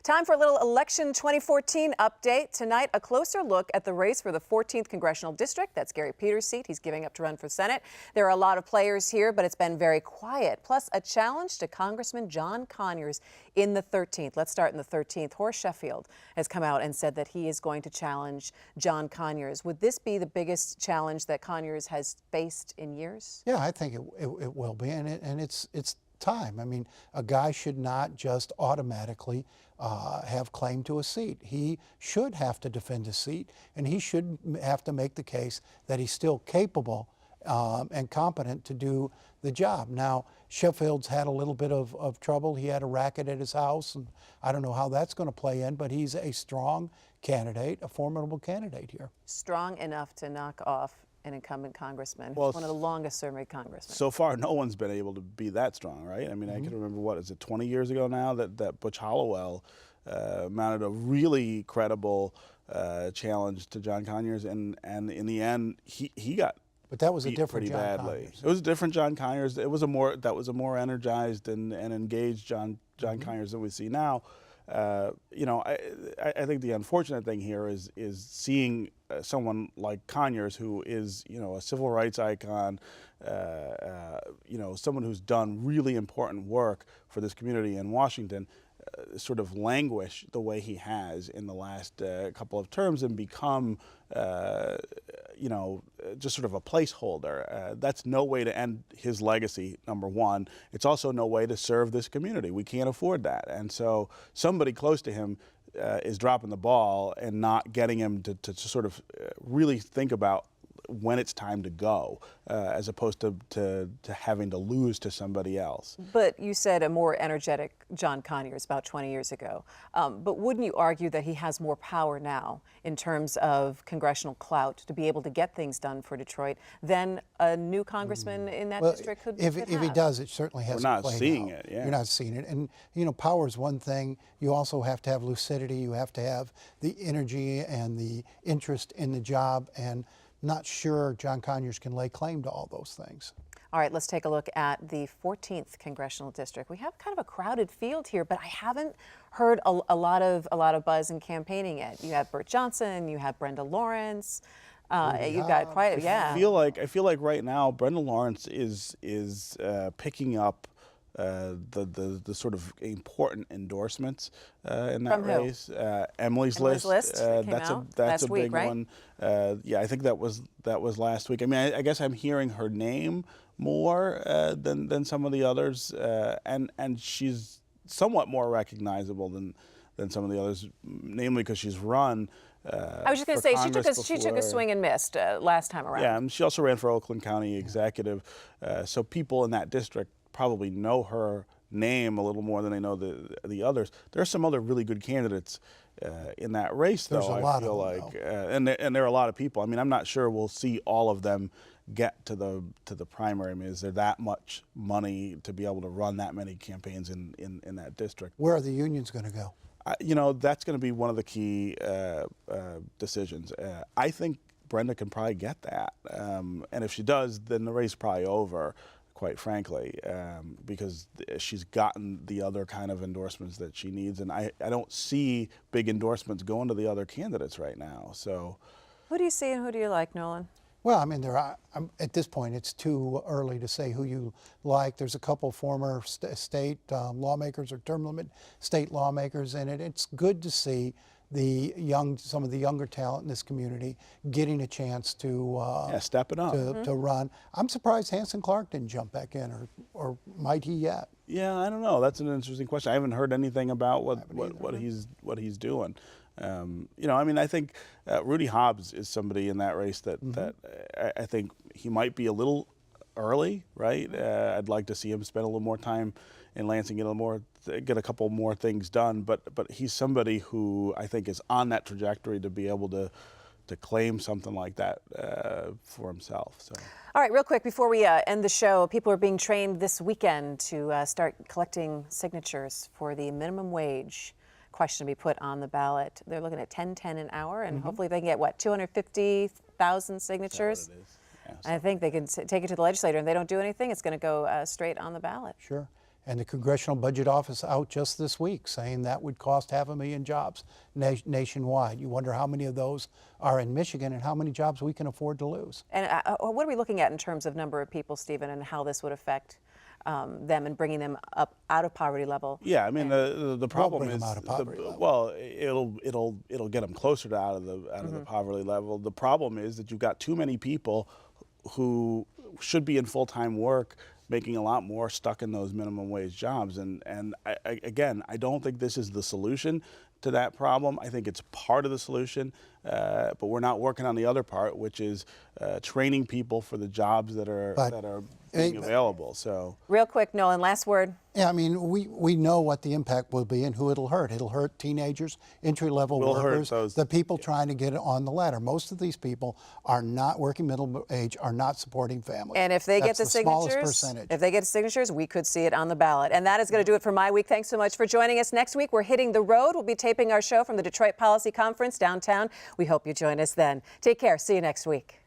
Time for a little election 2014 update. Tonight, a closer look at the race for the 14th Congressional District. That's Gary Peters' seat. He's giving up to run for Senate. There are a lot of players here, but it's been very quiet. Plus, a challenge to Congressman John Conyers in the 13th. Let's start in the 13th. Horace Sheffield has come out and said that he is going to challenge John Conyers. Would this be the biggest challenge that Conyers has faced in years? Yeah, I think it will be, and it's time. I mean, a guy should not just automatically have claim to a seat. He should have to defend a seat, and he should have to make the case that he's still capable and competent to do the job. Now, Sheffield's had a little bit of trouble. He had a racket at his house, and I don't know how that's going to play in, but he's a strong candidate, a formidable candidate here. Strong enough to knock off an incumbent congressman, well, one of the longest-serving congressmen. So far, no one's been able to be that strong, right? I mean, I can remember, what is it, 20 years ago now, that Butch Hollowell mounted a really credible challenge to John Conyers, and in the end, he got but that was a different pretty John badly. Conyers. It was a different John Conyers. It was a more energized and engaged John Conyers than we see now. You know, I think the unfortunate thing here is seeing someone like Conyers, who is, you know, a civil rights icon, you know, someone who's done really important work for this community in Washington, sort of languish the way he has in the last couple of terms and become, you know, just sort of a placeholder. That's no way to end his legacy, number one. It's also no way to serve this community. We can't afford that. And so somebody close to him is dropping the ball and not getting him to sort of really think about when it's time to go, as opposed to having to lose to somebody else. But you said a more energetic John Conyers about 20 years ago. But wouldn't you argue that he has more power now in terms of congressional clout to be able to get things done for Detroit than a new congressman in that district could have? If he does, it certainly has We're not to play seeing now. it, yeah. You're not seeing it. And, you know, power is one thing. You also have to have lucidity. You have to have the energy and the interest in the job. And not sure John Conyers can lay claim to all those things. All right, let's take a look at the 14th Congressional District. We have kind of a crowded field here, but I haven't heard a lot of buzz in campaigning yet. You have Burt Johnson, you have Brenda Lawrence. You've got quite, yeah. I feel like right now Brenda Lawrence is picking up the sort of important endorsements in that race. Emily's List. That's a big one. Yeah, I think that was last week. I mean, I guess I'm hearing her name more than some of the others, and she's somewhat more recognizable than some of the others, namely because she's run. I was just going to say, she took a swing and missed last time around. Yeah, and she also ran for Oakland County Executive, so people in that district probably know her name a little more than they know the others. There are some other really good candidates in that race, though. I feel like, and there are a lot of people. I mean, I'm not sure we'll see all of them get to the primary. I mean, is there that much money to be able to run that many campaigns in that district? Where are the unions going to go? You know, that's going to be one of the key decisions. I think Brenda can probably get that, and if she does, then the race is probably over, quite frankly, because she's gotten the other kind of endorsements that she needs, and I don't see big endorsements going to the other candidates right now. So, who do you see and who do you like, Nolan? Well, I mean, at this point, it's too early to say who you like. There's a couple former state lawmakers or term limit state lawmakers in it. It's good to see some of the younger talent in this community getting a chance to step it up to run. I'm surprised Hanson Clark didn't jump back in, or might he yet? Yeah, I don't know. That's an interesting question. I haven't heard anything about what he's doing. You know, I mean, I think Rudy Hobbs is somebody in that race that I think he might be a little early, right? I'd like to see him spend a little more time in Lansing, get a couple more things done. But he's somebody who I think is on that trajectory to be able to claim something like that for himself. So. All right, real quick before we end the show, people are being trained this weekend to start collecting signatures for the minimum wage question to be put on the ballot. They're looking at $10.10 an hour, and hopefully they can get, what, 250,000 signatures? Is that what it is? Yeah, I think they can take it to the legislator, and they don't do anything, it's going to go straight on the ballot. Sure. And the Congressional Budget Office out just this week saying that would cost 500,000 jobs nationwide. You wonder how many of those are in Michigan and how many jobs we can afford to lose. And what are we looking at in terms of number of people, Stephen, and how this would affect them and bringing them up out of poverty level? Yeah, I mean the problem bring is them out of poverty level. well, it'll get them closer to out of the poverty level. The problem is that you've got too many people who should be in full-time work, making a lot more, stuck in those minimum wage jobs. And again, I don't think this is the solution to that problem. I think it's part of the solution, but we're not working on the other part, which is training people for the jobs that are being available. So real quick, Nolan, last word. Yeah, I mean, we know what the impact will be and who it'll hurt. It'll hurt teenagers, entry-level workers, the people trying to get on the ladder. Most of these people are not working middle age, are not supporting families. And if they get the smallest signatures, percentage. we could see it on the ballot. And that is going to do it for MiWeek. Thanks so much for joining us. Next week, we're hitting the road. We'll be taping our show from the Detroit Policy Conference downtown. We hope you join us then. Take care. See you next week.